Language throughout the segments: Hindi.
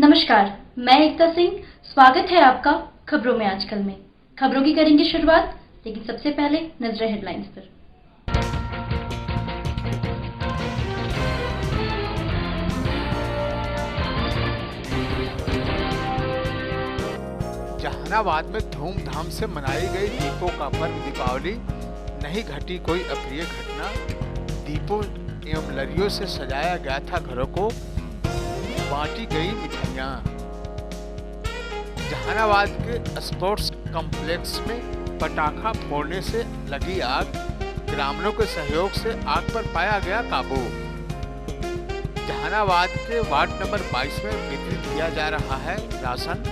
नमस्कार, मैं एकता सिंह। स्वागत है आपका खबरों में आजकल में। खबरों की करेंगे शुरुआत, लेकिन सबसे पहले नजरें हेडलाइंस पर। जहानाबाद में धूमधाम से मनाई गई दीपों का पर्व दीपावली। नहीं घटी कोई अप्रिय घटना। दीपों एवं लरियों से सजाया गया था घरों को, बांटी गई मिठाइयाँ। जहानाबाद के स्पोर्ट्स कॉम्प्लेक्स में पटाखा फोड़ने से लगी आग। ग्रामीणों के सहयोग से आग पर पाया गया काबू। जहानाबाद के वार्ड नंबर 22 में वितरित किया जा रहा है राशन।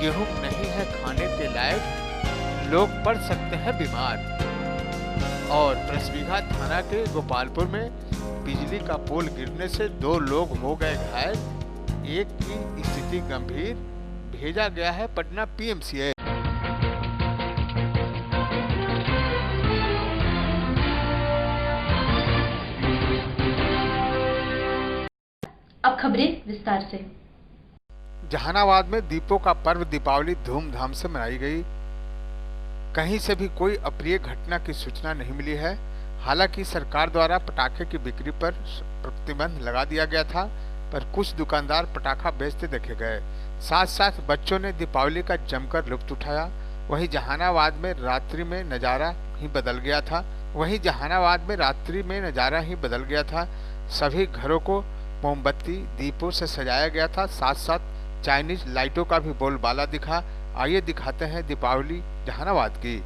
गेहूं नहीं है खाने के लायक, लोग पड़ सकते हैं बीमार। और रसबीघा थाना के गोपालपुर में बिजली का पोल गिरने से 2 लोग हो गए घायल। एक की स्थिति गंभीर, भेजा गया है पटना पीएमसीएच। अब खबरें विस्तार से। जहानाबाद में दीपों का पर्व दीपावली धूमधाम से मनाई गई। कहीं से भी कोई अप्रिय घटना की सूचना नहीं मिली है। हालांकि सरकार द्वारा पटाखे की बिक्री पर प्रतिबंध लगा दिया गया था, पर कुछ दुकानदार पटाखा बेचते देखे गए। साथ साथ बच्चों ने दीपावली का जमकर लुत्फ उठाया। वहीं जहानाबाद में रात्रि में नज़ारा ही बदल गया था। सभी घरों को मोमबत्ती दीपों से सजाया गया था। साथ साथ चाइनीज लाइटों का भी बोलबाला दिखा। आइए दिखाते हैं दीपावली जहानाबाद की।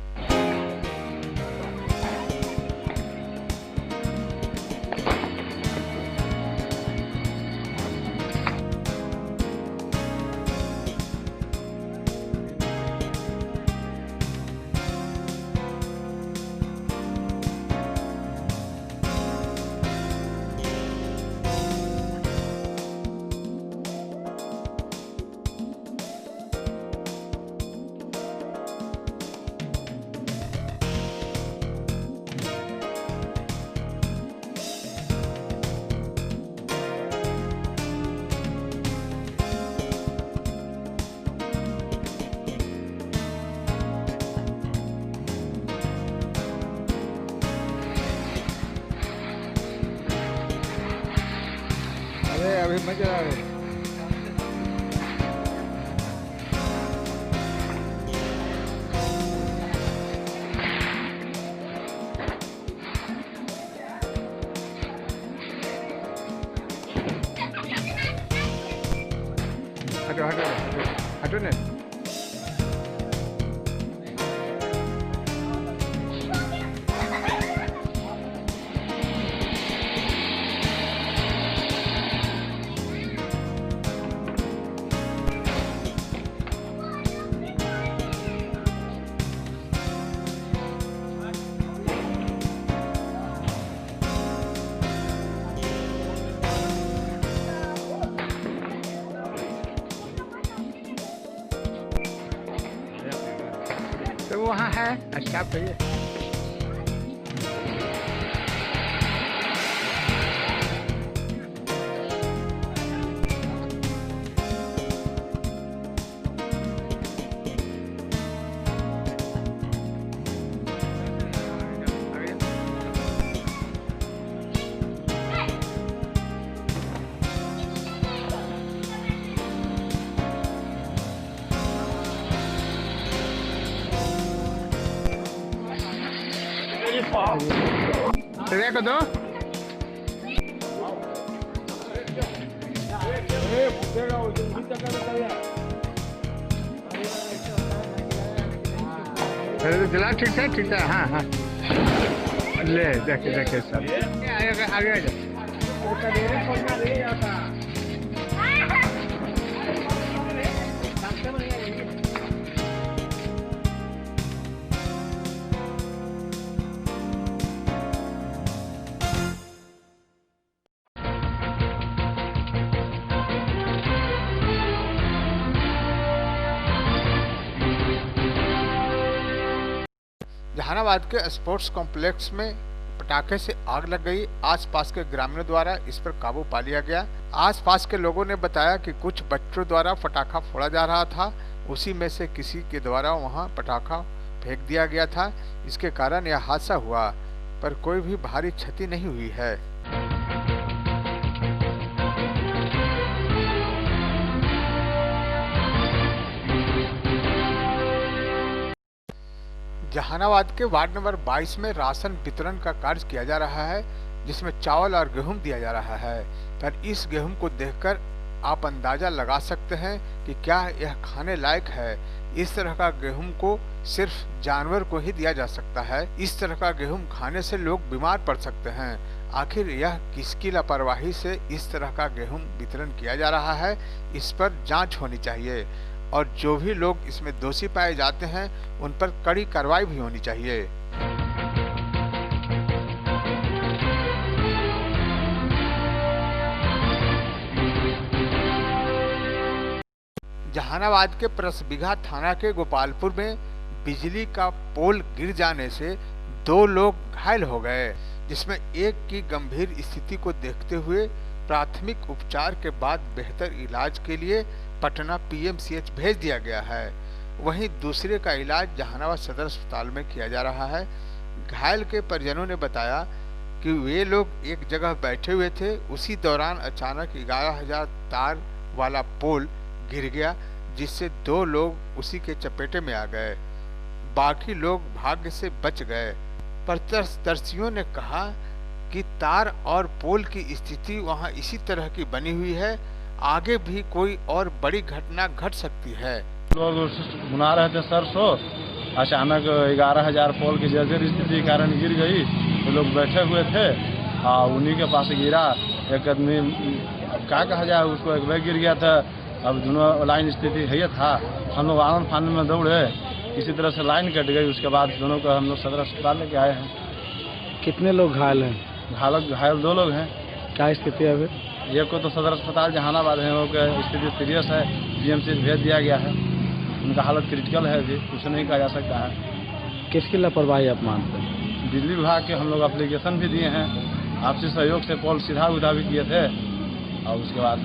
अभी मजा आ रहा है। हटो ने। तो वहाँ है अच्छा कहिए। देखो तो चला ठीक है। हाँ हाँ ले देखे सब आगे आ जाओ। जहानाबाद के स्पोर्ट्स कॉम्प्लेक्स में पटाखे से आग लग गई। आसपास के ग्रामीणों द्वारा इस पर काबू पा लिया गया। आसपास के लोगों ने बताया कि कुछ बच्चों द्वारा पटाखा फोड़ा जा रहा था, उसी में से किसी के द्वारा वहां पटाखा फेंक दिया गया था। इसके कारण यह हादसा हुआ, पर कोई भी भारी क्षति नहीं हुई है। जहानाबाद के वार्ड नंबर 22 में राशन वितरण का कार्य किया जा रहा है, जिसमें चावल और गेहूं दिया जा रहा है। पर इस गेहूं को देखकर आप अंदाजा लगा सकते हैं कि क्या यह खाने लायक है। इस तरह का गेहूं को सिर्फ जानवर को ही दिया जा सकता है। इस तरह का गेहूं खाने से लोग बीमार पड़ सकते हैं। आखिर यह किसकी लापरवाही से इस तरह का गेहूं वितरण किया जा रहा है, इस पर जांच होनी चाहिए और जो भी लोग इसमें दोषी पाए जाते हैं उन पर कड़ी कार्रवाई भी होनी चाहिए। जहानाबाद के परसबिघा थाना के गोपालपुर में बिजली का पोल गिर जाने से 2 लोग घायल हो गए, जिसमें एक की गंभीर स्थिति को देखते हुए प्राथमिक उपचार के बाद बेहतर इलाज के लिए पटना पीएमसीएच भेज दिया गया है। वहीं दूसरे का इलाज जहानाबाद सदर अस्पताल में किया जा रहा है। घायल के परिजनों ने बताया कि वे लोग एक जगह बैठे हुए थे, उसी दौरान अचानक 11,000 तार वाला पोल गिर गया, जिससे 2 लोग उसी के चपेटे में आ गए। बाकी लोग भाग्य से बच गए। प्रत्यक्षदर्शियों ने कहा कि तार और पोल की स्थिति वहां इसी तरह की बनी हुई है, आगे भी कोई और बड़ी घटना घट सकती है। लोग बुना रहे थे सरसों, अचानक 11,000 पोल की जर्जर स्थिति के कारण गिर गई। वो लोग बैठे हुए थे, उन्हीं के पास गिरा। एक आदमी क्या कहा जाए, उसको एक बैग गिर गया था। अब दोनों लाइन स्थिति है था। हम लोग आनंद फानंद में दौड़े, किसी तरह से लाइन कट गई। उसके बाद दोनों को हम लोग सदर अस्पताल लेके आए हैं। कितने लोग घायल हैं? घायल 2 लोग हैं। क्या स्थिति है अभी? एक को तो सदर अस्पताल जहानाबाद है, वो की स्थिति सीरियस है, पीएमसी भेज दिया गया है। उनका हालत क्रिटिकल है, अभी कुछ नहीं कहा जा सकता है। किसकी लापरवाही आप मानते हैं? बिजली विभाग के हम लोग एप्लीकेशन भी दिए हैं, आपसी सहयोग से पोल सीधा उधा भी किए थे। और उसके बाद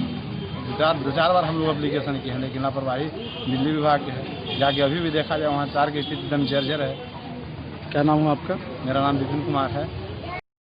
2-4 बार हम लोग एप्लीकेशन किए हैं, लेकिन लापरवाही बिजली विभाग की है। जाके अभी भी देखा जाए वहाँ तार की स्थिति एकदम जर्जर है। क्या नाम है आपका? मेरा नाम विपिन कुमार है।